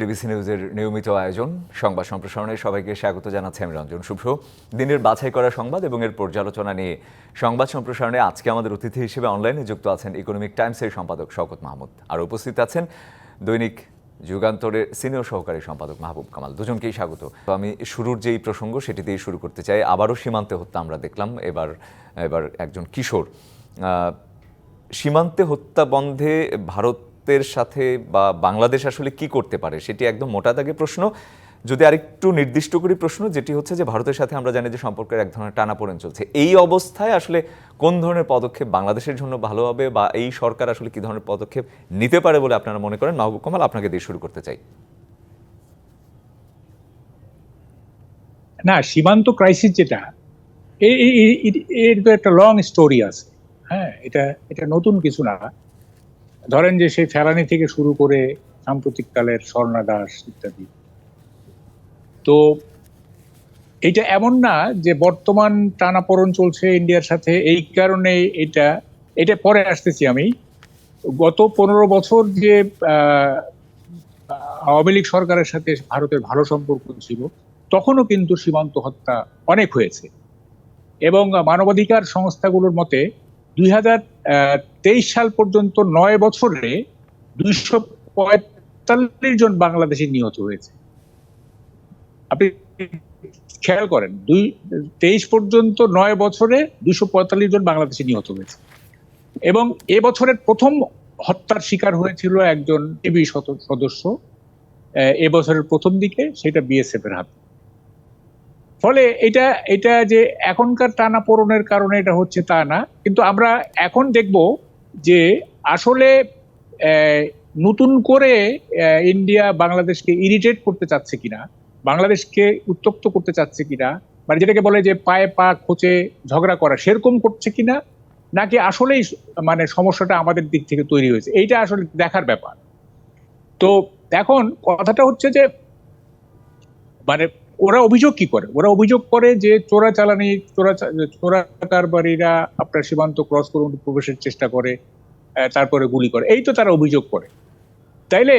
DBC নিউজের নিয়মিত আয়োজন সংবাদ সম্প্রসারণে সবাইকে স্বাগত জানাচ্ছি আমি রঞ্জন শুভ্র। দিনের বাছাই করা সংবাদ এবং এর পর্যালোচনা নিয়ে সংবাদ সম্প্রসারণে আজকে আমাদের অতিথি হিসেবে অনলাইনে যুক্ত আছেন ইকোনমিক টাইমসের সম্পাদক শওকত মাহমুদ, আর উপস্থিত আছেন দৈনিক যুগান্তরের সিনিয়র সহকারী সম্পাদক মাহবুব কামাল। দুজনকেই স্বাগত। তো আমি শুরুর যেই প্রসঙ্গ সেটি দিয়েই শুরু করতে চাই। আবারও সীমান্তে হত্যা আমরা দেখলাম, এবার একজন কিশোর। সীমান্তে হত্যা বন্ধে ভারতের সাথে বা বাংলাদেশ আসলে কি করতে পারে সেটি একদম মোটা দাগে প্রশ্ন। যদি আরেকটু নির্দিষ্ট করি প্রশ্ন, যেটি হচ্ছে যে ভারতের সাথে আমরা জানি যে সম্পর্কের এক ধরনের টানাপোড়েন চলছে। এই অবস্থায় আসলে কোন ধরনের পদক্ষেপ বাংলাদেশের জন্য ভালো হবে বা এই সরকার আসলে কি ধরনের পদক্ষেপ নিতে পারে বলে আপনারা মনে করেন? মাহবুব কামাল, আপনাকে দিয়ে শুরু করতে চাই। না, সীমান্ত ক্রাইসিস যেটা এর তো একটা লং স্টোরি আছে। হ্যাঁ, এটা এটা নতুন কিছু না। ধরেন যে সেই ফেলানি থেকে শুরু করে সাম্প্রতিক কালের স্বর্ণা দাস ইত্যাদি। তো এটা এমন না যে বর্তমান টানাপোড়েন চলছে ইন্ডিয়ার সাথে এই কারণে এটা এটা পরে আসতেছি আমি। গত 15 বছর যে আওয়ামী লীগ সরকারের সাথে ভারতের ভালো সম্পর্ক ছিল, তখনও কিন্তু সীমান্ত হত্যা অনেক হয়েছে। এবং মানবাধিকার সংস্থাগুলোর মতে 2023 সাল পর্যন্ত 9 বছরে 245 জন বাংলাদেশি নিহত হয়েছে। আপনি খেয়াল করেন, 23 পর্যন্ত 9 বছরে 245 জন বাংলাদেশি নিহত হয়েছে। এবং এবছরের প্রথম হত্যার শিকার হয়েছিল একজন টিবি সদস্য এবছরের প্রথম দিকে, সেটা বিএসএফ এর হাতে। ফলে এটা এটা যে এখনকার টানাপোড়েনের কারণে এটা হচ্ছে তা না, কিন্তু আমরা এখন দেখব যে আসলে নতুন করে ইন্ডিয়া বাংলাদেশকে ইরিটেট করতে চাচ্ছে কিনা, বাংলাদেশকে উত্তপ্ত করতে চাচ্ছে কিনা, মানে যেটাকে বলে যে পায়ে পা খোঁচে ঝগড়া করা, সেরকম করছে কিনা, নাকি আসলেই মানে সমস্যাটা আমাদের দিক থেকে তৈরি হয়েছে, এইটা আসলে দেখার ব্যাপার। তো এখন কথাটা হচ্ছে যে মানে ওরা অভিযোগ কি করে? ওরা অভিযোগ করে যে চোরাচালানি, চোরা কারবারিরা আপনার সীমান্ত ক্রস করে প্রবেশের চেষ্টা করে, তারপরে গুলি করে, এই তো তারা অভিযোগ করে। তাইলে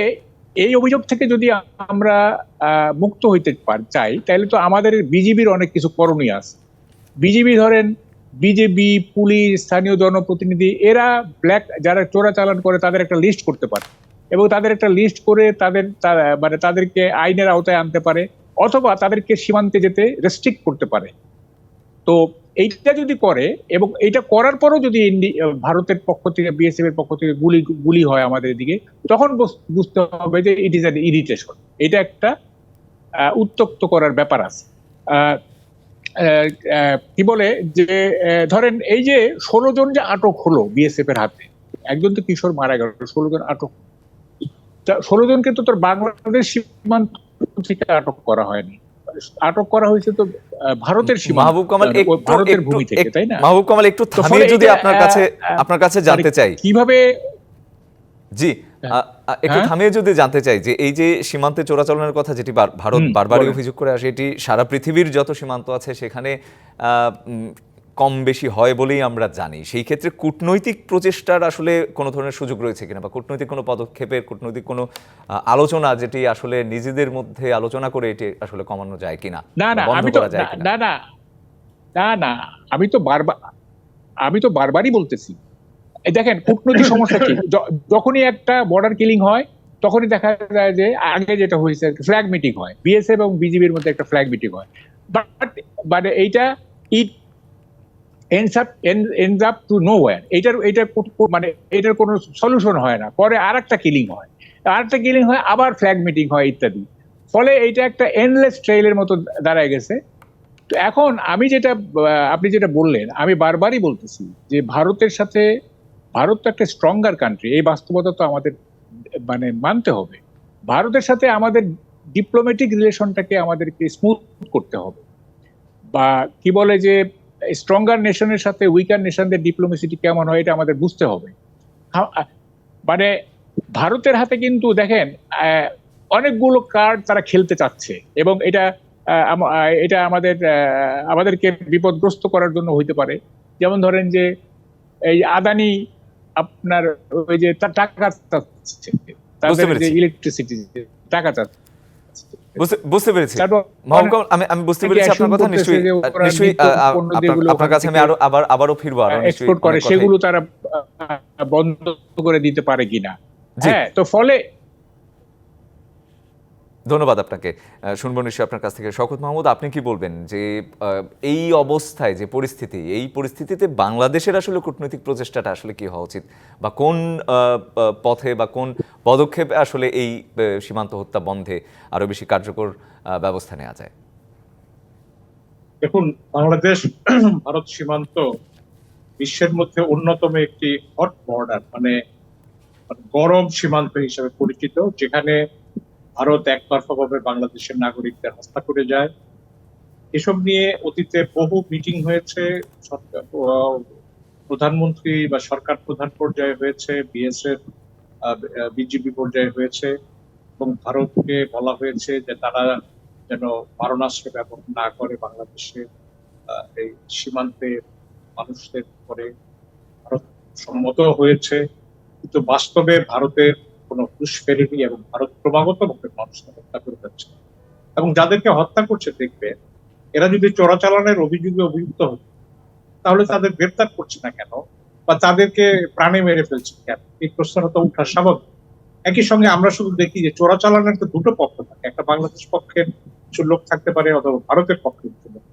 এই অভিযোগ থেকে যদি আমরা মুক্ত হইতে চাই, তাহলে তো আমাদের বিজিবির অনেক কিছু করণীয় আছে। বিজিবি ধরেন, বিজেপি, পুলিশ, স্থানীয় জনপ্রতিনিধি, এরা যারা চোরাচালান করে তাদের একটা লিস্ট করতে পারে এবং তাদের একটা লিস্ট করে মানে তাদেরকে আইনের আওতায় আনতে পারে, অথবা তাদেরকে সীমান্তে যেতে রেস্ট্রিক্ট করতে পারে। তো এইটা যদি করে এবং এইটা করার পরও যদি ভারতের পক্ষ থেকে, বিএসএফ এর পক্ষ থেকে গুলি হয় আমাদের দিকে, তখন বুঝতে হবে যে ইট ইজ অ্যান ইরিটেশন, এটা একটা উত্তপ্ত করার ব্যাপার আছে। কি বলে যে ধরেন এই যে 16 জন যে আটক হলো বিএসএফ এর হাতে, একজন তো কিশোর মারা গেল, 16 জন আটক। 16 জনকে তো তোর বাংলাদেশ সীমান্ত থেকে আটক করা হয়নি, আটক করা হয়েছে তো ভারতের সীমান্ত, মাহবুব কামাল, ভারতের ভূমি থেকে, তাই না? মাহবুব কামাল, একটু থামিয়ে যদি আপনার কাছে জানতে চাই কিভাবে। জি, একটু থামিয়ে যদি জানতে চাই যে এই যে সীমান্তে চোরাচালানের কথা যেটি ভারত বারবারই অভিযোগ করে আসে, এটি সারা পৃথিবীর যত সীমান্ত আছে সেখানে কম বেশি হয় বলেই আমরা জানি। সেই ক্ষেত্রে কূটনৈতিক প্রচেষ্টার আসলে কোনো ধরনের সুযোগ রয়েছে কিনা, বা কূটনৈতিক কোনো পদক্ষেপের, কূটনৈতিক কোনো আলোচনা যেটি আসলে নিজেদের মধ্যে আলোচনা করে এটি আসলে কমানো যায় কিনা, বন্ধ করা যায় কিনা? না, আমি তো বারবারই বলতেছি, দেখেন কূটনৈতিক সমস্যা কি, যখনই একটা বর্ডার কিলিং হয় তখনই দেখা যায় যে আগে যেটা হয়েছে ফ্ল্যাগ মিটিং হয়, বিএসএফ এবং বিজিবির মধ্যে একটা ফ্ল্যাগ মিটিং হয়, বাট এইটা ইট ends up to nowhere। এটার কোনো সলিউশন হয় না, পরে আরেকটা কিলিং হয়, আবার ফ্ল্যাগ মিটিং হয় ইত্যাদি। ফলে এইটা একটা এন্ডলেস ট্রেইলের মতো দাঁড়ায় গেছে। তো এখন আপনি যেটা বললেন, আমি বারবারই বলতেছি যে ভারত তো একটা স্ট্রঙ্গার কান্ট্রি, এই বাস্তবতা তো আমাদের মানে মানতে হবে। ভারতের সাথে আমাদের ডিপ্লোম্যাটিক রিলেশনটাকে আমাদেরকে স্মুথ করতে হবে, বা কি বলে যে স্ট্রঙ্গার নেশনের সাথে উইকার নেশনদের ডিপ্লোমেসিটি কেমন হয় এটা আমাদের বুঝতে হবে। মানে ভারতের হাতে কিন্তু দেখেন অনেকগুলো কার্ড তারা খেলতে চাচ্ছে, এবং এটা আমাদেরকে বিপদগ্রস্ত করার জন্য হইতে পারে। যেমন ধরেন যে এই আদানি আপনার ওই যে টাকা চাচ্ছে, তাদের যে ইলেকট্রিসিটি টাকা চাচ্ছে। বুঝতে পেরেছি তারপর মহকুম, আমি বুঝতে পেরেছি আপনার কথা। নিশ্চয়ই নিশ্চয়ই আপনার কাছে আমি আবারও ফিরবো, আরো নিশ্চয়ই এক্সপোর্ট করে অনেক কথাই। সেগুলো তারা বন্ধ করে দিতে পারে কিনা। জি, হ্যাঁ, তো ফলে ধন্যবাদ আপনাকে। শুনবো নিশ্চয়ই আপনার কাছ থেকে। শওকত মাহমুদ, আপনি কি বলবেন যে এই অবস্থায় যে পরিস্থিতি, এই পরিস্থিতিতে বাংলাদেশের আসলে কূটনৈতিক প্রচেষ্টাটা আসলে কি হওয়া উচিত, বা কোন পথে বা কোন পদক্ষেপে আসলে এই সীমান্ত হত্যা বন্ধে আরো বেশি কার্যকর ব্যবস্থা নেওয়া যায়? দেখুন, বাংলাদেশ ভারত সীমান্ত বিশ্বের মধ্যে অন্যতম একটি হট বর্ডার, মানে গরম সীমান্ত হিসেবে পরিচিত, যেখানে ভারত একতরফাভাবে বাংলাদেশের নাগরিকদের হত্যা করে যায়। এসব নিয়ে অতীতে বহু মিটিং হয়েছে, প্রধানমন্ত্রী বা সরকার প্রধান পর্যায়ে হয়েছে, বিএসএফ বিজিবি পর্যায়ে হয়েছে, এবং ভারতকে বলা হয়েছে যে তারা যেন মারণাস্ত্র ব্যবহার না করে বাংলাদেশে এই সীমান্তে মানুষদের করে। ভারত সম্মত হয়েছে, কিন্তু বাস্তবে ভারতের কোনো হুঁশ ফেরেনি এবং ভারত ক্রমাগত ভাবে মানুষকে হত্যা করে যাচ্ছে। এবং যাদেরকে হত্যা করছে দেখবে, এরা যদি চোরাচালানের অভিযোগে অভিযুক্ত হতো তাহলে তাদের গ্রেপ্তার করছে না কেন, বা তাদেরকে প্রাণে মেরে ফেলছে কেন, এই প্রশ্নটা তো উঠা স্বাভাবিক। একই সঙ্গে আমরা শুধু দেখি যে চোরাচালানের তো দুটো পক্ষ থাকে, একটা বাংলাদেশ পক্ষের কিছু লোক থাকতে পারে অথবা ভারতের পক্ষের কিছু লোক,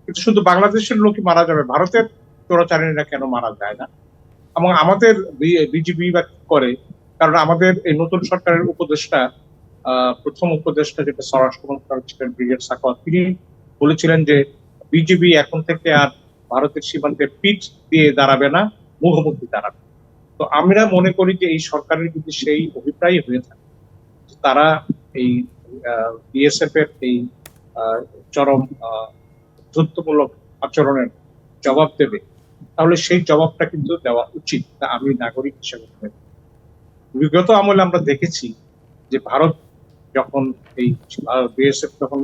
কিন্তু শুধু বাংলাদেশের লোকই মারা যাবে, ভারতের চোরাচালানিরা কেন মারা যায় না? এবং আমাদের বিজিবি বা কি করে, কারণ আমাদের এই নতুন সরকারের উপদেষ্টা, প্রথম উপদেষ্টা যেটা স্বরাষ্ট্র মন্ত্রণালয় ছিলেন ব্রিগেড সাখাওয়াত, তিনি বলেছিলেন যে বিজিবি এখন থেকে আর ভারতের সীমান্তে পিঠ দিয়ে দাঁড়াবে না, মুখোমুখি দাঁড়াবে। তো আমরা মনে করি যে এই সরকারের যদি সেই অভিপ্রায় হয়ে থাকে, তারা এই বিএসএফ এর এই চরম যুদ্ধমূলক আচরণের জবাব দেবে, তাহলে সেই জবাবটা কিন্তু দেওয়া উচিত, তা আমি নাগরিক হিসেবে মনে করি। বিগত আমলে আমরা দেখেছি যে ভারত যখন এই বিএসএফ যখন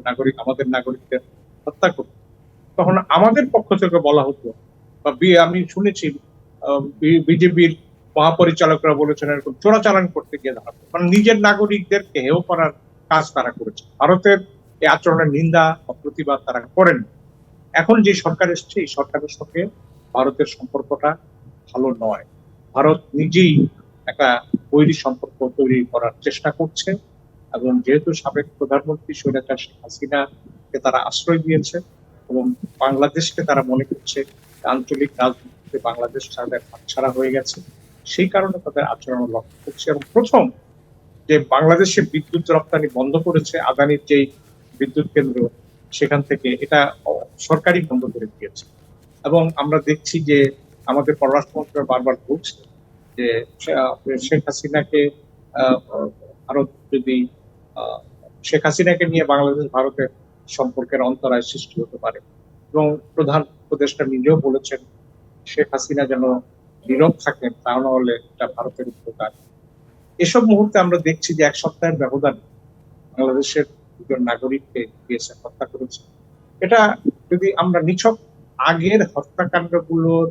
নাগরিক, আমাদের নাগরিকদের হত্যা করত, তখন আমাদের পক্ষ থেকে বলা হতো, বা আমি শুনেছি বিজেপির মহাপরিচালকরা বলেছেন এরকম চোরাচালান করতে গিয়ে ধরা পড়ে। মানে নিজের নাগরিকদের হেয় করার কাজ তারা করেছে। ভারতের এই আচরণের নিন্দা বা প্রতিবাদ তারা করেন। এখন যে সরকার এসছে, এই সরকারের সঙ্গে ভারতের সম্পর্কটা ভালো নয়। ভারত নিজেই একটা বৈরী সম্পর্ক তৈরি করার চেষ্টা করছে, এবং যেহেতু সাবেক প্রধানমন্ত্রী স্বৈরাচার শেখ হাসিনাকে তারা আশ্রয় দিয়েছে, এবং বাংলাদেশকে তারা মনে করছে আঞ্চলিক রাজনীতিতে বাংলাদেশ তাদের হাতছাড়া হয়ে গেছে, সেই কারণে তাদের আচরণ লক্ষ্য করছে। এবং প্রথম যে বাংলাদেশে বিদ্যুৎ রপ্তানি বন্ধ করেছে, আদানির যেই বিদ্যুৎ কেন্দ্র, সেখান থেকে এটা সরকারি বন্ধ করে দিয়েছে। এবং আমরা দেখছি যে আমাদের পররাষ্ট্র মন্ত্রণালয় বারবার বলছে যে শেখ হাসিনাকে ভারত যদি শেখ হাসিনাকে নিয়ে বাংলাদেশ ভারতের সম্পর্কের অন্তরায় সৃষ্টি হতে পারে। এবং প্রধান উপদেষ্টা নিজেও বলেছেন শেখ হাসিনা যেন নীরব থাকেন, তা না হলে এটা ভারতের উপকার। এসব মুহূর্তে আমরা দেখছি যে এক সপ্তাহের ব্যবধানে বাংলাদেশের দুজন নাগরিককে বিএসএফ হত্যা করেছে। এটা যদি আমরা নিছক আগের হত্যাকাণ্ডগুলোর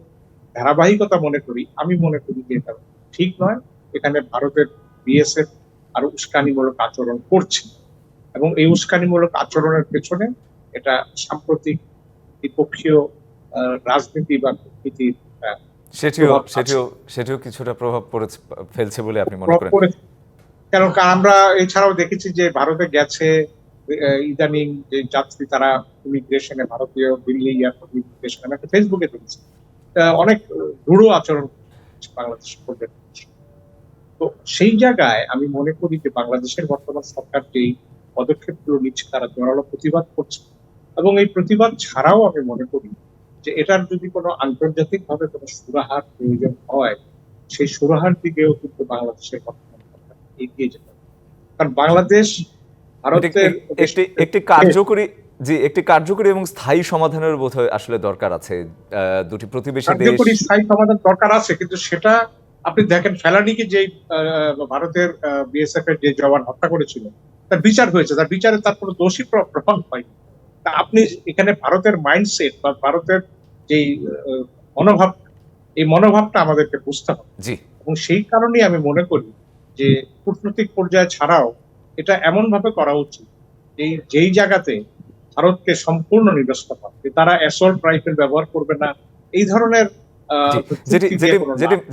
ধারাবাহিকতা মনে করি, আমি মনে করি যে এটা ঠিক নয়। এখানে ভারতের বিএসএফ আরো উস্কানিমূলক আচরণ করছে, এবং এই উস্কানিমূলক আচরণের পেছনে এটা সাম্প্রতিক দ্বিপক্ষীয় রাজনীতি বা কূটনীতির সেটিও কিছুটা প্রভাব ফেলছে বলে আপনি মনে করেন? কারণ আমরা এছাড়াও দেখেছি যে ভারতে গেছে ইদানিং যে যাত্রী, তারা ইমিগ্রেশনে, ভারতীয় দিল্লি এয়ারপোর্ট ইমিগ্রেশনে, আমি একটা ফেসবুকে দেখেছি অনেক রূঢ় আচরণ বাংলাদেশ পর্যটন। তো সেই জায়গায় আমি মনে করি যে বাংলাদেশের বর্তমান সরকার যেই পদক্ষেপগুলো নিচ্ছে, তারা জোরালো প্রতিবাদ করছে, এবং এই প্রতিবাদ ছাড়াও আমি মনে করি যে এটার যদি কোনো আন্তর্জাতিক ভাবে কোনো সুরাহার প্রয়োজন হয়, সেই সুরাহার দিকেও কিন্তু বাংলাদেশের বর্তমান সরকার এগিয়ে যেতে হবে। কারণ বাংলাদেশ ভারতের একটি কার্যকরী এবং স্থায়ী সমাধানের বোধহয় আসলে দরকার আছে। দুটি প্রতিবেশী দেশ স্থায়ী সমাধান দরকার আছে, কিন্তু সেটা আপনি দেখেন ফেলানিকে যে ভারতের বিএসএফ এর যে জওয়ান হত্যা করেছিল, তার বিচার হয়েছে, তার বিচারে তার কোনো দোষী প্রমাণ হয়নি। তা আপনি এখানে ভারতের মাইন্ডসেট বা ভারতের যে মনোভাব, এই মনোভাবটা আমাদেরকে বুঝতে হবে। এবং সেই কারণেই আমি মনে করি যে কূটনৈতিক পর্যায়ে ছাড়াও এটা এমন ভাবে করা উচিত যেই জায়গাতে ভারতকে সম্পূর্ণ নিরস্ত করবে, তারা অ্যাসল্ট রাইফেল ব্যবহার করবে না, এই ধরনের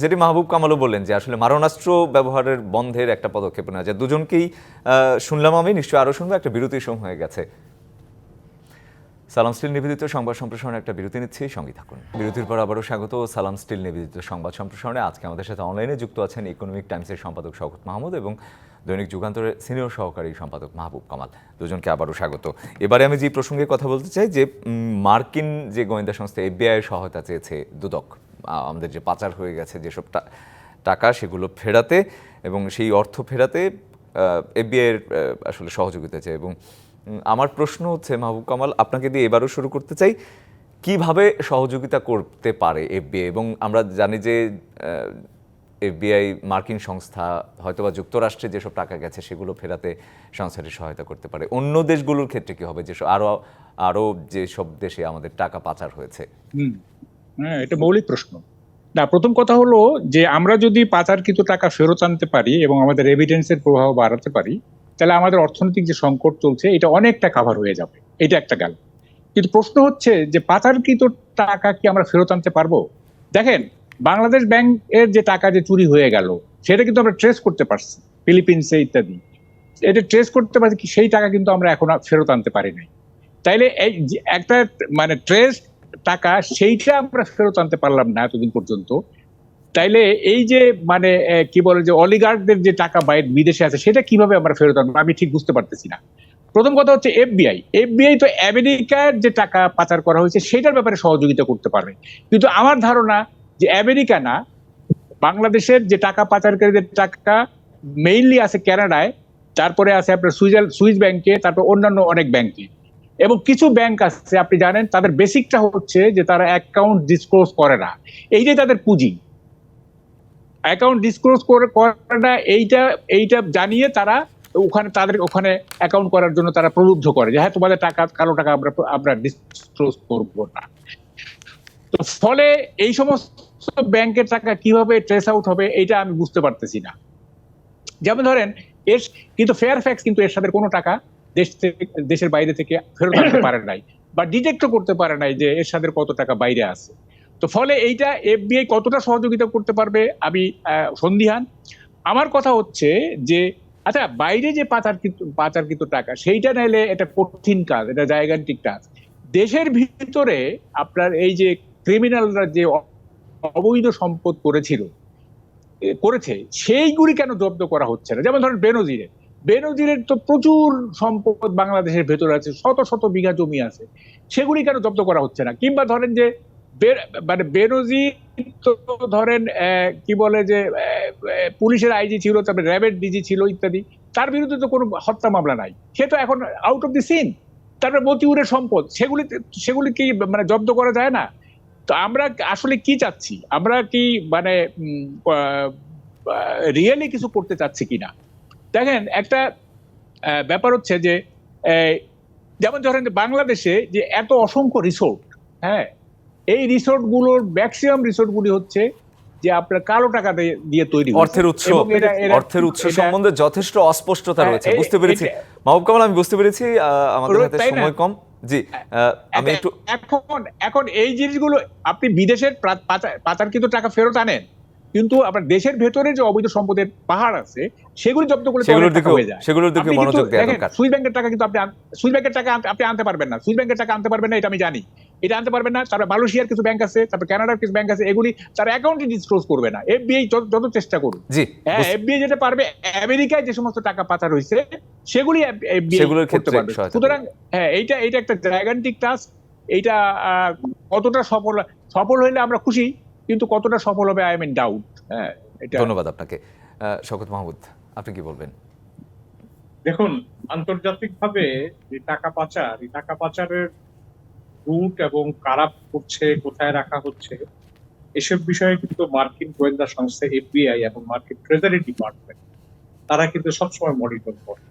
যেটি মাহবুব কামালও বললেন যে আসলে মারণাস্ত্র ব্যবহারের বন্ধের একটা পদক্ষেপ নেওয়া যায়। দুজনকেই শুনলাম আমি, নিশ্চয়ই আরো শুনবো। একটা বিরতির সময় হয়ে গেছে। সালাম স্টিল নিবেদিত সংবাদ সম্প্রসারণে একটা বিরতি নিচ্ছি, সঙ্গে থাকুন। বিরতির পর আবারও স্বাগত সালাম স্টিল নিবেদিত সংবাদ সম্প্রসারণে। আজকে আমাদের সাথে অনলাইনে যুক্ত আছেন ইকোনমিক টাইমসের সম্পাদক শওকত মাহমুদ এবং দৈনিক যুগান্তরের সিনিয়র সহকারী সম্পাদক মাহবুব কামাল। দুজনকে আবারও স্বাগত। এবারে আমি যে প্রসঙ্গে কথা বলতে চাই যে মার্কিন যে গোয়েন্দা সংস্থা FBI সহায়তা চেয়েছে দুদক আমাদের যে পাচার হয়ে গেছে যেসব টাকা সেগুলো ফেরাতে এবং সেই অর্থ ফেরাতে FBI এর আসলে সহযোগিতা চাই। এবং আমার প্রশ্ন হচ্ছে মাহবুব কামাল, আপনাকে দিয়ে এবারও শুরু করতে চাই, কিভাবে সহযোগিতা করতে পারে FBI? এবং আমরা জানি যে FBI মার্কিন সংস্থা, হয়তোবা যুক্তরাষ্ট্রে যেসব টাকা গেছে সেগুলো ফেরাতে সংস্থাটি সহায়তা করতে পারে। অন্য দেশগুলোর ক্ষেত্রে কি হবে, যেসব আরো যেসব দেশে আমাদের টাকা পাচার হয়েছে? হ্যাঁ, এটা মৌলিক প্রশ্ন। না, প্রথম কথা হলো যে আমরা যদি পাচারকৃত টাকা ফেরত আনতে পারি এবং আমাদের এভিডেন্সের প্রভাব বাড়াতে পারি, তাহলে আমাদের অর্থনৈতিক যে সংকট চলছে এটা অনেকটা কাভার হয়ে যাবে। এটা একটা গেল। কিন্তু প্রশ্ন হচ্ছে যে পাচারকৃত টাকা কি আমরা ফেরত আনতে পারবো? দেখেন, বাংলাদেশ ব্যাংকের যে টাকা যে চুরি হয়ে গেল সেটা কিন্তু আমরা ট্রেস করতে পারছি, ফিলিপিন্সে ইত্যাদি। এটা ট্রেস করতে পারছি, কি সেই টাকা কিন্তু আমরা এখন ফেরত আনতে পারি নাই। তাইলে এই একটা মানে ট্রেস টাকা, সেইটা আমরা ফেরত আনতে পারলাম না এতদিন পর্যন্ত। তাইলে এই যে মানে কি বলে যে অলিগার্কদের যে টাকা বাইরে বিদেশে আছে সেটা কিভাবে আমরা ফেরত আনবো, আমি ঠিক বুঝতে পারতেছি না। প্রথম কথা হচ্ছে FBI তো আমেরিকার যে টাকা পাচার করা হয়েছে সেটার ব্যাপারে সহযোগিতা করতে পারবে, কিন্তু আমার ধারণা যে আমেরিকা না, বাংলাদেশের যে টাকা পাচারকারীদের টাকা মেইনলি আছে কানাডায়, তারপরে আছে আপনার সুইস ব্যাংকে, তারপর অন্যান্য অনেক ব্যাংকে। এবং কিছু ব্যাংক আছে আপনি জানেন তাদের বেসিকটা হচ্ছে যে তারা অ্যাকাউন্ট ডিসক্লোজ করে না, এইটাই তাদের পুঁজি। অ্যাকাউন্ট ডিসক্লোজ করে না, এইটা জানিয়ে তারা তাদের ওখানে অ্যাকাউন্ট করার জন্য তারা প্রলুব্ধ করে যে হ্যাঁ তোমাদের টাকা, কালো টাকা আমরা ডিসক্লোজ করবো না। তো ফলে এই সমস্ত ব্যাংকের টাকা কিভাবে ট্রেস আউট হবে এটা আমি বুঝতে পারতেছি না। যেমন ধরেন কিন্তু ফেয়ারফ্যাক্স কিন্তু এর সাথে কোনো টাকা দেশের বাইরে থেকে ফেরত আনতে পারে নাই বা ডিটেক্টও করতে পারে নাই যে এর সাথে কত টাকা বাইরে আছে। তো ফলে এইটা FBI কতটা সহযোগিতা করতে পারবে আমি সন্দিহান। আমার কথা হচ্ছে যে আচ্ছা, বাইরে যে পাচারকৃত টাকা সেইটা নাইলে এটা কঠিন কাজ, এটা জায়গান্তিক কাজ। দেশের ভিতরে আপনার এই যে ক্রিমিনালরা যে অবৈধ সম্পদ করেছে সেইগুলি কেন জব্দ করা হচ্ছে না? যেমন ধরেন বেনজিরের তো প্রচুর সম্পদ বাংলাদেশের ভেতরে আছে, শত শত বিঘা জমি আছে, সেগুলি কেন জব্দ করা হচ্ছে না? কিংবা ধরেন যে মানে বেনজির তো ধরেন কি বলে যে পুলিশের আইজি ছিল, তারপরে র্যাবের ডিজি ছিল ইত্যাদি, তার বিরুদ্ধে তো কোনো হত্যা মামলা নাই, সে তো এখন আউট অফ দি সিন। তারপরে মতিউরের সম্পদ, সেগুলি কি মানে জব্দ করা যায় না? তো আমরা আসলে কি চাচ্ছি? আমরা কি মানে রিয়েলি কিছু করতে চাচ্ছি কিনা? দেখেন, একটা ব্যাপার হচ্ছে যে যেমন ধরেন বাংলাদেশে যে এত অসংখ্য রিসোর্ট, হ্যাঁ, এই রিসোর্ট গুলোর ম্যাক্সিমাম রিসোর্ট গুলি হচ্ছে যে আপনার কালো টাকা দিয়ে তৈরি, অর্থের উৎস সম্বন্ধে যথেষ্ট অস্পষ্টতা রয়েছে। বুঝতে পেরেছি মাহবুব কামাল, আমি বুঝতে পেরেছি, আমাদের হাতে সময় কম। জি, আমি একটু এখন এই জিনিসগুলো আপনি বিদেশের পাচারকৃত টাকা ফেরত আনেন, কিন্তু আপনার দেশের ভেতরে যে অবৈধ সম্পদের পাহাড় আছে সেগুলি জব্দ করলে সেগুলোর দিকে মনোযোগ দেওয়া দরকার। সুইস ব্যাংকের টাকা কিন্তু আপনি আনতে পারবেন না, সুইস ব্যাংকের টাকা আনতে পারবেন না, এটা আমি জানি, এটা আনতে পারবেন না। তারপরে মালয়েশিয়ার কিছু ব্যাংক আছে, তারপর কানাডার কিছু ব্যাংক আছে, এগুলি তার অ্যাকাউন্টে ডিসক্লোজ করবে না। FBI যত চেষ্টা করুন, হ্যাঁ, FBI যেটা পারবে, আমেরিকায় যে সমস্ত টাকা পাচার হয়েছে সেগুলি সেগুলোর ক্ষেত্রে পারবে। সুতরাং হ্যাঁ, এইটা একটা জায়গান্তিক টাস্ক। এইটা কতটা সফল হইলে আমরা খুশি, কিন্তু কতটা সফল হবে আই এম ইন ডাউট। হ্যাঁ, ধন্যবাদ আপনাকে। শওকত মাহমুদ, আপনি কি বলবেন? দেখুন, আন্তর্জাতিকভাবে যে টাকা পাচার, এই টাকা পাচারের রুট এবং কারা করছে, কোথায় রাখা হচ্ছে, এসব বিষয়ে কিন্তু মার্কিন গোয়েন্দা সংস্থা FBI এবং মার্কিন ট্রেজারি ডিপার্টমেন্ট তারা কিন্তু সবসময় মনিটর করে।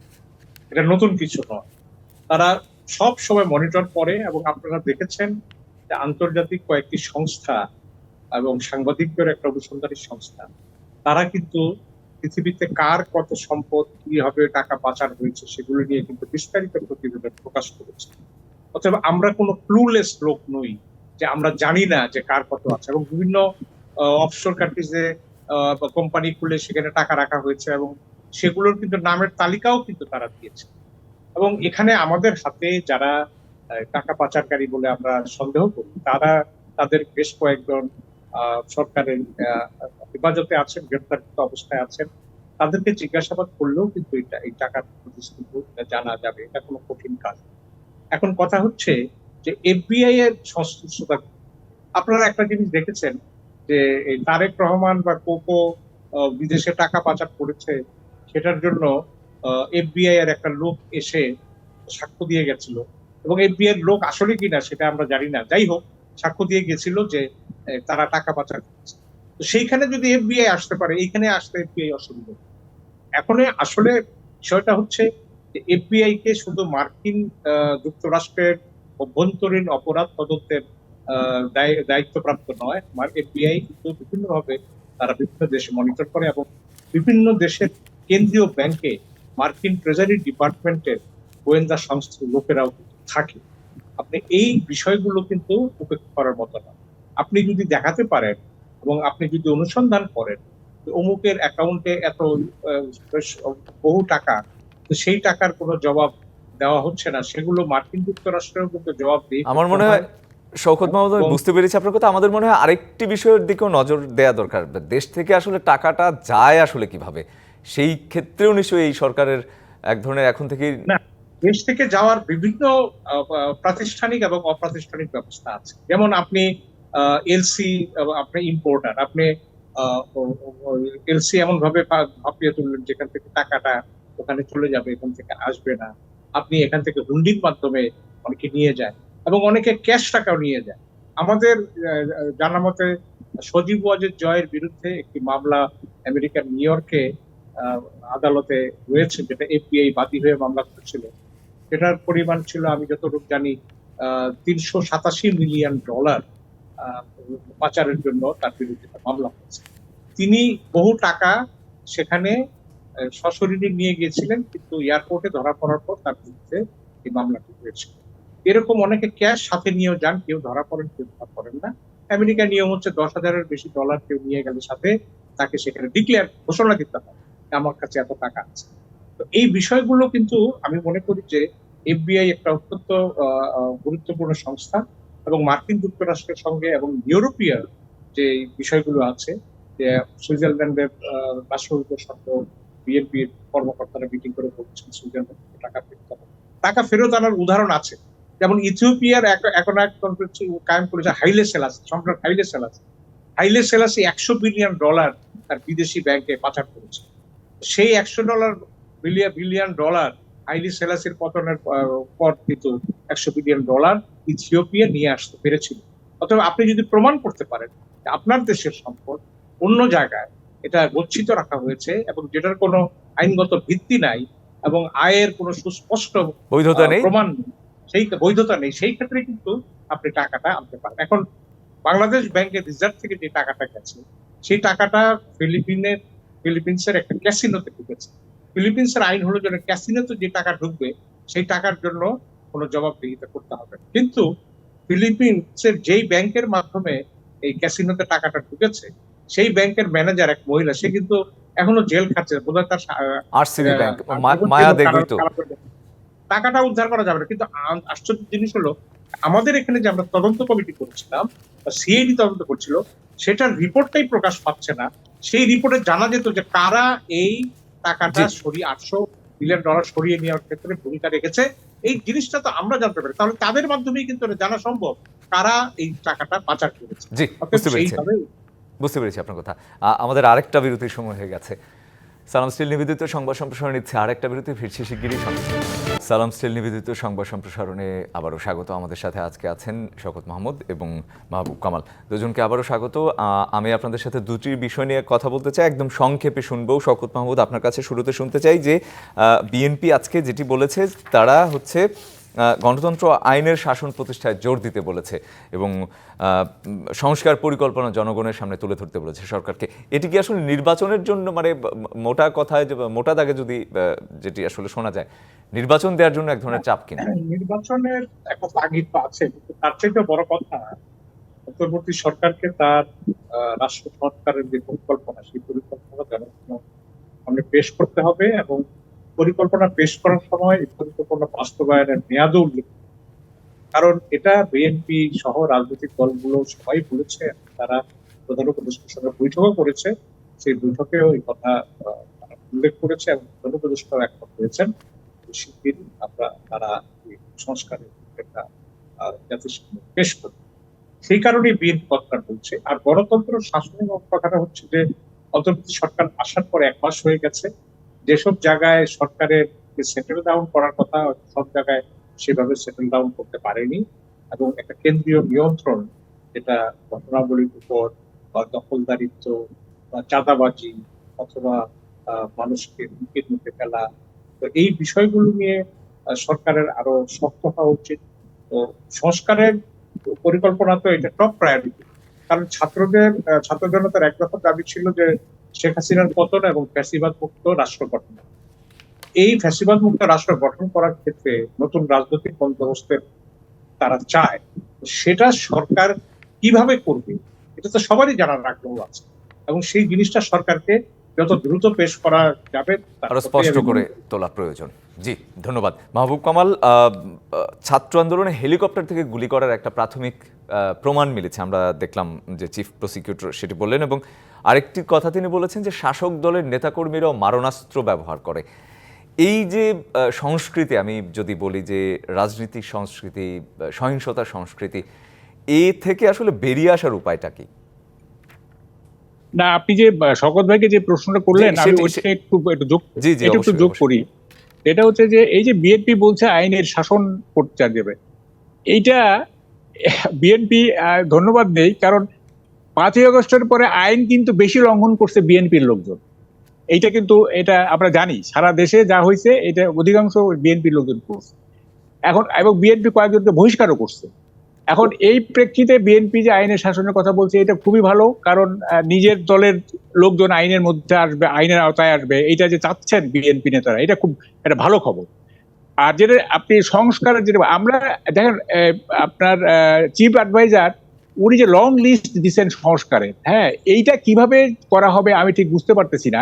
এটা নতুন কিছু নয়, তারা সব সময় মনিটর করে। এবং আপনারা দেখেছেন যে আন্তর্জাতিক কয়েকটি সংস্থা এবং সাংবাদিকদের একটা অনুসন্ধানী সংস্থা, তারা কিন্তু পৃথিবীতে কার কত সম্পদ, কিভাবে টাকা পাচার হয়েছে সেগুলো নিয়ে কিন্তু বিস্তারিত প্রতিবেদন প্রকাশ করেছে। অতএব আমরা কোনো ক্লুলেস লোক নই যে আমরা জানি না যে কার কত আছে, এবং বিভিন্ন অফশোর কান্ট্রিজে কোম্পানি খুলে সেখানে টাকা রাখা হয়েছে এবং সেগুলোর কিন্তু নামের তালিকাও কিন্তু তারা দিয়েছে। এবং এখানে আমাদের হাতে যারা টাকা পাচারকারী বলে আমরা সন্দেহ করি, তারা তাদের বেশ কয়েকজন সরকারের হেফাজতে আছেন, গ্রেপ্তারকৃত অবস্থায় আছেন। তাদেরকে জিজ্ঞাসাবাদ করলেও কিন্তু এই টাকার কিন্তু জানা যাবে, এটা কোনো কঠিন কাজ। এখন কথা হচ্ছে যে এফবিআই এর সংশ্লিষ্টতা। আপনারা একটা জিনিস দেখেছেন যে এই তারেক রহমান বা কোকো বিদেশে টাকা পাচার করেছে, সেটার জন্য এফবিআই এর একটা লোক এসে সাক্ষ্য দিয়ে গেছিল, এবং এফবিআই এর লোক আসলে কিনা সেটা আমরা জানি না। যাই হোক, সাক্ষ্য দিয়ে গেছিল যে তারা টাকা পাচার করেছে। তো সেইখানে যদি এফবিআই আসতে পারে, এইখানে আসতে এফবিআই অসুবিধা। এখন আসলে বিষয়টা হচ্ছে যে এফবিআই কে শুধু মার্কিন যুক্তরাষ্ট্রের অভ্যন্তরীণ অপরাধ তদন্তের দায়িত্বপ্রাপ্ত নয়। এফবিআই কিন্তু বিভিন্নভাবে তারা বিভিন্ন দেশে মনিটর করে, এবং বিভিন্ন দেশের কেন্দ্রীয় ব্যাংকে মার্কিন ট্রেজারি ডিপার্টমেন্টের গোয়েন্দা সংস্থার লোকেরাও কিন্তু থাকে। আপনি এই বিষয়গুলো কিন্তু উপেক্ষা করার মতো না। আপনি যদি দেখাতে পারেন এবং আপনি যদি অনুসন্ধান করেন অমুকের অ্যাকাউন্টে এত বহু টাকা, তো সেই টাকার কোনো জবাব দেওয়া হচ্ছে না, সেগুলো মার্কিন যুক্তরাষ্ট্রেও কিন্তু জবাব দিয়ে আমার মনে হয় শওকত মাহমুদ, আমি বুঝতে পেরেছি আপনার কথা। আমাদের মনে হয় আরেকটি বিষয়ের দিকেও নজর দেওয়া দরকার। দেশ থেকে আসলে টাকাটা যায় আসলে কিভাবে, সেই ক্ষেত্রেও নিশ্চয়ই এই সরকারের এক ধরনের এখন থেকেই না, দেশ থেকে যাওয়ার বিভিন্ন প্রাতিষ্ঠানিক এবং অপ্রাতিষ্ঠানিক ব্যবস্থা আছে। যেমন আপনি এলসি, আপনি ইম্পোর্টার, আপনি এলসি এমন ভাবে ভাপিয়ে তুললেন যেখান থেকে টাকাটা ওখানে চলে যাবে, এখান থেকে আসবে না। আপনি এখান থেকে হুন্ডির মাধ্যমে অনেকে নিয়ে যায়, এবং অনেকে ক্যাশ টাকাও নিয়ে যায়। আমাদের জানা মতে সজীব ওয়াজেদ জয়ের বিরুদ্ধে একটি মামলা আমেরিকার নিউ ইয়র্কে আদালতে রয়েছে, যেটা এফবিআই বাদী হয়ে মামলা করেছিল। সেটার পরিমাণ ছিল, আমি যতটুকু জানি, $387 মিলিয়ন পাচারের জন্য তার বিরুদ্ধে মামলা হয়েছে। তিনি বহু টাকা সেখানে সশরীরে নিয়ে গিয়েছিলেন, কিন্তু এয়ারপোর্টে ধরা পড়ার পর তার বিরুদ্ধে এই মামলাটি হয়েছিল। এরকম অনেকে ক্যাশ সাথে নিয়েও যান, কেউ ধরা পড়েন, কেউ ধরা পড়েন না। আমেরিকার নিয়ম হচ্ছে $10,000-এর বেশি ডলার কেউ নিয়ে গেলে সাথে তাকে সেখানে ডিক্লেয়ার, ঘোষণা দিতে হয় আমার কাছে এত টাকা আছে। তো এই বিষয়গুলো কিন্তু আমি মনে করি যে এফবিআই একটা অত্যন্ত গুরুত্বপূর্ণ সংস্থা, এবং মার্কিন যুক্তরাষ্ট্রের সঙ্গে এবং ইউরোপীয় যে বিষয়গুলো আছে, যে সুইজারল্যান্ডের রাষ্ট্রদূতের সঙ্গে বিএনপির কর্মকর্তারা মিটিং করে বলছেন সুইজারল্যান্ড টাকা ফেরত আনার উদাহরণ আছে। যেমন ইথিওপিয়ার এখন এক কায়েম করেছে হাইলে সেলাসি, সম্রাট হাইলে সেলাসি। হাইলে সেলাসি $100 বিলিয়ন তার বিদেশি ব্যাংকে পাচার করেছে। সেই $100 বিলিয়ন হাইলি সেলাসির পতনের পর কিন্তু $100 বিলিয়ন ইথিওপিয়া নিয়ে আসতে পেরেছিল। অথবা আপনি যদি প্রমাণ করতে পারেন যে আপনার দেশের সম্পদ অন্য জায়গায় এটা গচ্ছিত রাখা হয়েছে এবং যেটার কোনো আইনগত ভিত্তি নাই এবং আয়ের কোনো সুস্পষ্ট বৈধতা নেই, প্রমাণ নেই, সেই বৈধতা নেই, সেই ক্ষেত্রে কিন্তু আপনি টাকাটা আনতে পারেন। এখন বাংলাদেশ ব্যাংকের রিজার্ভ থেকে যে টাকাটা গেছে, সেই টাকাটা ফিলিপিন্সের একটা ক্যাসিনোতে ঢুকেছে। ফিলিপিন্সের আইন হলো যে ক্যাসিনোতে যে টাকা ঢুকবে সেই টাকার জন্য কোনো জবাবদিহিতা করতে হবে। কিন্তু ফিলিপিন্সের যেই ব্যাংকের মাধ্যমে এই ক্যাসিনোতে টাকাটা ঢুকেছে, সেই ব্যাংকের ম্যানেজার এক মহিলা, সে কিন্তু এখনো জেল খাচ্ছে, বোধহয় তার আরসিবি ব্যাংক, মায়া দেগুই তো। টাকাটা উদ্ধার করা যাবে না। কিন্তু আশ্চর্য জিনিস হলো, আমাদের এখানে যে আমরা তদন্ত কমিটি করছিলাম, সিআইডি তদন্ত করছিল, সেটার রিপোর্টটাই প্রকাশ পাচ্ছে না। সেই রিপোর্টে জানা যেত যে কারা এই টাকাটা সরিয়ে $800 বিলিয়ন সরিয়ে নেওয়ার ক্ষেত্রে ভূমিকা রেখেছে। এই জিনিসটা তো আমরা জানতে পারি, তাহলে তাদের মাধ্যমেই কিন্তু জানা সম্ভব কারা এই টাকাটা পাচার করেছে। জি, বুঝতে পেরেছি আপনার কথা। আমাদের আরেকটা বিরতির সময় হয়ে গেছে। সালাম স্টিল নিবেদিত সংবাদ সম্প্রসারণ নিচ্ছে আরেকটা বিরতি, ফিরছি শিগগিরই। সালাম স্টিল নিবেদিত সংবাদ সম্প্রসারণে আবারও স্বাগত। আমাদের সাথে আজকে আছেন শওকত মাহমুদ এবং মাহবুব কামাল, দুজনকে আবারও স্বাগত। আমি আপনাদের সাথে দুটি বিষয় নিয়ে কথা বলতে চাই, একদম সংক্ষেপে শুনবো। শওকত মাহমুদ, আপনার কাছে শুরুতে শুনতে চাই যে বিএনপি আজকে যেটি বলেছে, তারা হচ্ছে গণতন্ত্র আইনের শাসন প্রতিষ্ঠায় জোর দিতে বলেছে এবং সংস্কার পরিকল্পনা জনগণের সামনে তুলে ধরতে বলেছে সরকারকে। এটি কি আসলে নির্বাচনের জন্য, মানে মোটা কথায় মোটা দাগে যদি যেটি আসলে শোনা যায়, নির্বাচন দেওয়ার জন্য এক ধরনের চাপ কিনা? নির্বাচনের একটা তাগিদ তো আছে, কিন্তু তার চাইতে বড় কথা অন্তর্বর্তী সরকারকে তার রাষ্ট্র সরকারের যে পরিকল্পনা, সেই পরিকল্পনা জনগণের সামনে পেশ করতে হবে এবং পরিকল্পনা পেশ করার সময় এই পরিকল্পনা বাস্তবায়নের মেয়াদও উল্লেখ করতে হবে। কারণ এটা বিএনপি সহ রাজনৈতিক দলগুলো সবাই বলেছে, তারা প্রধান উপদেষ্টার সঙ্গে বৈঠকও করেছে, সেই বৈঠকেও এই কথা তারা উল্লেখ করেছে এবং প্রধান উপদেষ্টাও একমত হয়েছেন শিগগিরই তারা এই সংস্কারের একটা জাতিসংঘে পেশ করবে। সেই কারণে বিএনপি কথাটা বলছে। আর গণতন্ত্র শাসনের কথাটা হচ্ছে যে অন্তর্বর্তী সরকার আসার পর 1 মাস হয়ে গেছে, যেসব জায়গায় সরকারের সেটেল ডাউন করার কথা সব জায়গায় সেভাবে সেটেল ডাউন করতে পারেনি এবং একটা কেন্দ্রীয় নিয়ন্ত্রণ, যেটা ঘটনাবলীর উপর বা দখলদারিত্ব বা চাঁদাবাজি অথবা মানুষকে হুমকির মুখে ফেলা, তো এই বিষয়গুলো নিয়ে সরকারের আরো শক্ত হওয়া উচিত। তো সংস্কারের পরিকল্পনা তো এটা টপ প্রায়োরিটি, কারণ ছাত্র জনতার এক দফা দাবি ছিল যে শেখ হাসিনার পতন এবং ফ্যাসিবাদ মুক্ত রাষ্ট্র গঠন। এই ফ্যাসিবাদ মুক্ত রাষ্ট্র গঠন করার ক্ষেত্রে নতুন রাজনৈতিক বন্দোবস্তের তারা চায়, সেটা সরকার কিভাবে করবে এটা তো সবারই জানার আগ্রহ আছে এবং সেই জিনিসটা সরকারকে যত দ্রুত পেশ করা যাবে আরো স্পষ্ট করে তোলা প্রয়োজন। জি, ধন্যবাদ মাহবুব কামাল। ছাত্র আন্দোলনে হেলিকপ্টার থেকে গুলি করার একটা প্রাথমিক প্রমাণ মিলেছে, আমরা দেখলাম যে চিফ প্রসিকিউটর সেটি বললেন, এবং আরেকটি কথা তিনি বলেছেন যে শাসক দলের নেতাকর্মীরাও মারণাস্ত্র ব্যবহার করে। এই যে সংস্কৃতি, আমি যদি বলি যে রাজনীতিক সংস্কৃতি, সহিংসতার সংস্কৃতি, এ থেকে আসলে বেরিয়ে আসার উপায়টা কি? না, আপনি যে শওকত ভাইকে যে প্রশ্নটা করলেন, আমি ওইটা একটু যোগ করি। এটা হচ্ছে যে এই যে বিএনপি বলছে আইনের শাসন করতে যাবে, এইটা বিএনপি ধন্যবাদ দেই, কারণ 5ই আগস্টের পরে আইন কিন্তু বেশি লঙ্ঘন করছে বিএনপির লোকজন। এইটা কিন্তু এটা আমরা জানি, সারা দেশে যা হয়েছে এটা অধিকাংশ বিএনপির লোকজন করছে এখন, এবং বিএনপি কয়েকজনকে বহিষ্কারও করছে। এখন এই প্রেক্ষিতে বিএনপি যে আইনের শাসনের কথা বলছে, এটা খুবই ভালো, কারণ নিজের দলের লোকজন আইনের মধ্যে আসবে, আইনের আওতায় আসবে, এটা যে চাচ্ছেন বিএনপি নেতারা, এটা খুব একটা ভালো খবর। আর যেটা আপনি সংস্কারের যেটা আমরা দেখেন, আপনার চিফ অ্যাডভাইজার উনি যে লং লিস্ট দিচ্ছেন সংস্কারের, হ্যাঁ, এইটা কিভাবে করা হবে আমি ঠিক বুঝতে পারতেছি না।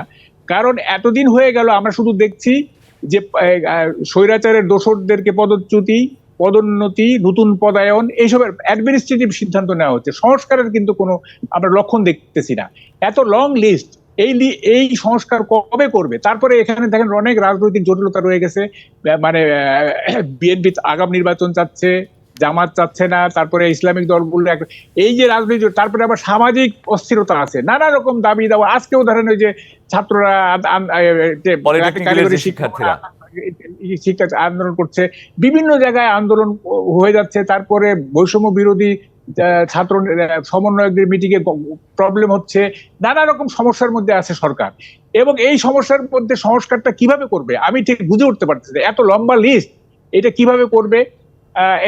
কারণ এতদিন হয়ে গেল আমরা শুধু দেখছি যে স্বৈরাচারের দোসরদেরকে পদচ্যুতি, পদোন্নতি, নতুন পদায়ন, এইসবের অ্যাডমিনিস্ট্রেটিভ সিদ্ধান্ত নেওয়া হচ্ছে, সংস্কারের কিন্তু কোনো আমরা লক্ষণ দেখতেছি না। এত লং লিস্ট, এই সংস্কার কবে করবে? তারপরে এখানে দেখেন অনেক রাজনৈতিক জটিলতা রয়ে গেছে, মানে বিএনপি আগাম নির্বাচন চাচ্ছে, জামাত চাচ্ছে না, তারপরে ইসলামিক দলগুলো, এই যে রাজনীতি, তারপরে আবার সামাজিক অস্থিরতা আছে, নানা রকম দাবি দাওয়া। আজকেও ধরেন ওই যে ছাত্ররা শিক্ষা আন্দোলন করছে, বিভিন্ন জায়গায় আন্দোলন হয়ে যাচ্ছে, তারপরে বৈষম্য বিরোধী ছাত্র সমন্বয়কদের মিটিং এ প্রবলেম হচ্ছে, নানা রকম সমস্যার মধ্যে আছে সরকার। এবং এই সমস্যার মধ্যে সংস্কারটা কিভাবে করবে আমি ঠিক বুঝে উঠতে পারছি না। এত লম্বা লিস্ট, এটা কিভাবে করবে?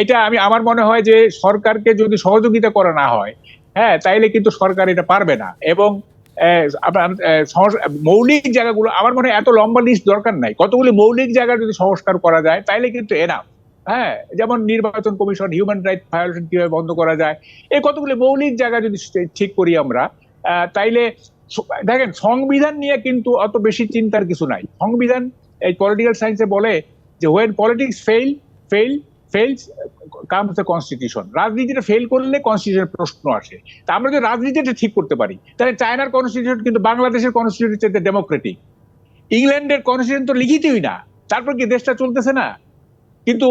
এটা আমার মনে হয় যে সরকারকে যদি সহযোগিতা করা না হয়, হ্যাঁ, তাইলে কিন্তু সরকার এটা পারবে না। এবং মৌলিক জায়গাগুলো আমার মনে হয় এত লম্বা লিস্ট দরকার নাই, কতগুলি মৌলিক জায়গা যদি সংস্কার করা যায় তাইলে কিন্তু এনাফ। হ্যাঁ, যেমন নির্বাচন কমিশন, হিউম্যান রাইট ভায়োলেশন কিভাবে বন্ধ করা যায়, এই কতগুলি মৌলিক জায়গা যদি ঠিক করি আমরা, তাইলে দেখেন সংবিধান নিয়ে কিন্তু অত বেশি চিন্তার কিছু নাই। সংবিধান, এই পলিটিক্যাল সায়েন্সে বলে যে when politics fails comes the constitution. রাজনীতিটা ফেল করলে কনস্টিটিউশনের প্রশ্ন আসে। তা আমরা যদি রাজনীতিটা ঠিক করতে পারি, তাহলে চায়নার কনস্টিটিউশন কিন্তু বাংলাদেশের কনস্টিটিউশন চেয়ে ডেমোক্রেটিক, ইংল্যান্ডের কনস্টিটিউশন তো লিখিতই না, তারপর কি দেশটা চলতেছে না? কিন্তু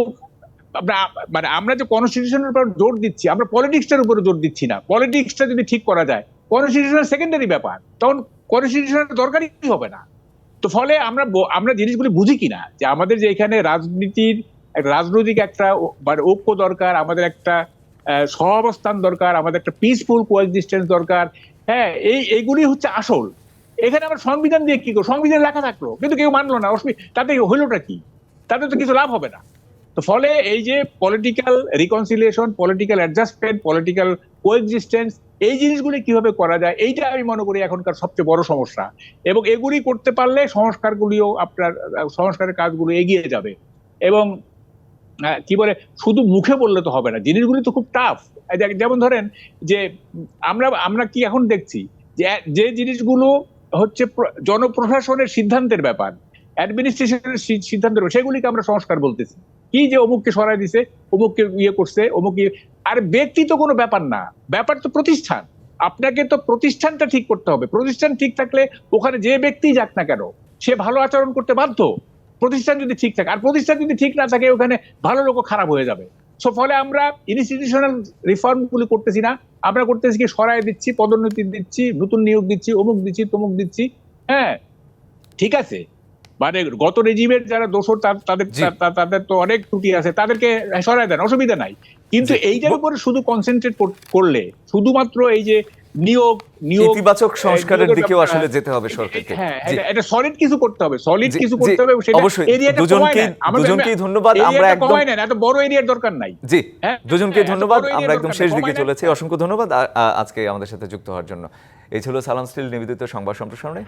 মানে আমরা যে কনস্টিটিউশনের উপর জোর দিচ্ছি, আমরা পলিটিক্সটার উপরে জোর দিচ্ছি না। পলিটিক্সটা যদি ঠিক করা যায়, কনস্টিটিউশনের সেকেন্ডারি ব্যাপার, তখন কনস্টিটিউশনের দরকারই হবে না। তো ফলে আমরা জিনিসগুলি বুঝি কিনা যে আমাদের যে এখানে রাজনৈতিক একটা মানে ঐক্য দরকার, আমাদের একটা সহাবস্থান দরকার, আমাদের একটা পিসফুল কোএক্সিস্টেন্স দরকার। হ্যাঁ, এইগুলি হচ্ছে আসল। এখানে আমরা সংবিধান দিয়ে কি করব? সংবিধান লেখা থাকলো কিন্তু কেউ মানলো না, তাতে হইলোটা কি? তাতে তো কিছু লাভ হবে না। তো ফলে এই যে political reconciliation, political adjustment, political coexistence, এই জিনিসগুলি কিভাবে করা যায়, এইটা আমি মনে করি এখনকার সবচেয়ে বড় সমস্যা। এবং এগুলি করতে পারলে সংস্কারগুলিও আপনার সংস্কারের কাজগুলো এগিয়ে যাবে। এবং কি বলে, শুধু মুখে বললে তো হবে না, জিনিসগুলি তো খুব টাফ। যেমন ধরেন যে আমরা কি এখন দেখছি যে জিনিসগুলো হচ্ছে জনপ্রশাসনের সিদ্ধান্তের ব্যাপার, অ্যাডমিনিস্ট্রেশনের সিদ্ধান্তের ব্যাপার, সেগুলিকে আমরা সংস্কার বলতেছি। কি যে অমুককে সরাই দিছে, অমুককে ইয়ে করছে, অমুককে। আর ব্যক্তি তো কোনো ব্যাপার না, ব্যাপার তো প্রতিষ্ঠান। আপনাকে তো প্রতিষ্ঠানটা ঠিক করতে হবে। প্রতিষ্ঠান ঠিক থাকলে ওখানে যে ব্যক্তি যাক না কেন সে ভালো আচরণ করতে বাধ্য, প্রতিষ্ঠান যদি ঠিক থাকে। আর প্রতিষ্ঠান যদি ঠিক না থাকে ওখানে ভালো লোকও খারাপ হয়ে যাবে। সো ফলে আমরা ইনস্টিটিউশনাল রিফর্ম গুলি করতেছি না, আমরা করতেছি কি সরাই দিচ্ছি, পদোন্নতি দিচ্ছি, নতুন নিয়োগ দিচ্ছি, অমুক দিচ্ছি, তমুক দিচ্ছি। হ্যাঁ ঠিক আছে, মানে গত রেজিমের যারা দোষর তাদের তো অনেক ত্রুটি আছে, তাদেরকে সরাই দেন, অসুবিধা নাই। কিন্তু এইটার উপরে শুধু কনসেন্ট্রেট করলে, শুধুমাত্র এই যে নিয়োগ ইতিবাচক সংস্কারের দিকেও আসলে যেতে হবে সরকারকে। হ্যাঁ, এটা সলিড কিছু করতে হবে, সলিড কিছু করতে হবে। সেটা অবশ্যই এরিয়াটা দুজনকেই ধন্যবাদ। আমরা একদম কমায় নেন, এত বড় এরিয়ার দরকার নাই। জি, দুজনকেই ধন্যবাদ। আমরা একদম শেষ দিকে চলেছি। অসংখ্য ধন্যবাদ আজকে আমাদের সাথে যুক্ত হওয়ার জন্য। এই ছিল সালাম স্টিল নিবেদিত সংবাদ সম্প্রসারণে।